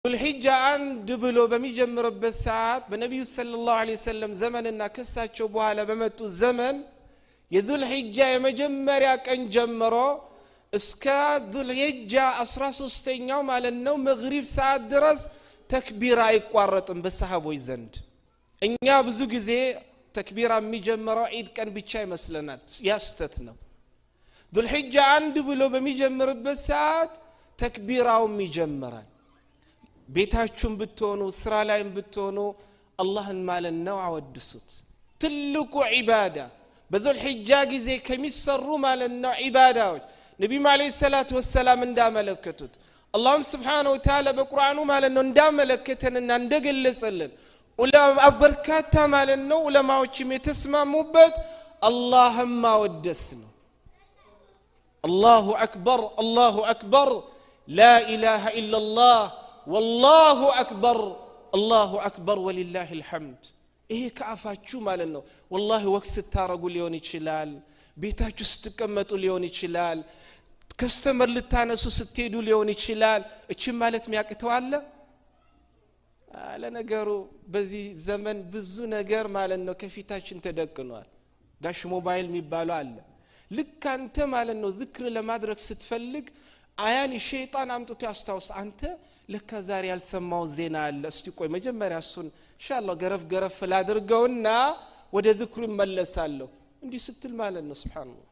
الحجة عند بلو بميجمر بالساعات بنبي صلى الله عليه وسلم زمننا كسات شبوها لبمتو الزمن يذو الحجة يمجمر يكن جمرو اسكاد ذو الحجة أسراس استينيوم على النوم مغرب ساعات درس تكبيرا يقوارتن بالصحابة يزند إنيا بزوج زي تكبيرا ميجمرو عيد كان بيتشاي مثلنا ياستتنا ذو الحجة عند بلو بميجمر بالساعات تكبيرا وميجمرا ቤታችሁን ብትሆኑ ስራ ላይም ብትሆኑ አላህን ማለት ነው አወድሱት ትልቁ ዒባዳ በذل ሒጃ ጊዜ ከሚሰሩ ማለት ነው ዒባዳዎች ነብዩ መሐመድ ሰለላሁ ዐለይሂ ወሰለም እንዳመለከቱት አላህም Subhanahu Wa Ta'ala በቁርአኑ ማለት ነው እንዳመለከተንና እንደገለጸልን በርካታ ማለት ነው ዑለማዎችም የተስማሙበት አላህን ማወደስ ነው አላሁ አክበር لا إله إلا الله والله أكبر ولله الحمد إيه كعفاتشو مالنو والله وقت ستارقو ليون يتشلال بيتاچو ستقمطو ليون يتشلال كستمر لتانسو ستيدو ليون يتشلال እቺ ማለት የሚያቅተው አለ አለ ነገሩ በዚህ ዘመን ብዙ ነገር ማለት ነው ከፊታችን ተደቅኗል ጋሽ ሞባይል የሚባለው አለ ልክ አንተ ማለት ነው ዝክር ለማድረግ ስትፈልግ አያን ሸይጣን አምጥቶ ያስታውስ አንተ ለካ ዛሬ ያልሰማው ዜና አለ እስቲ ቆይ መጀመሪያ እሱን ኢንሻአላህ ገረፍ ላድርገውና ወደ ዝክሩ መለሳለሁ እንዲህ ስትል ማለት ነው ሱብሃንአላህ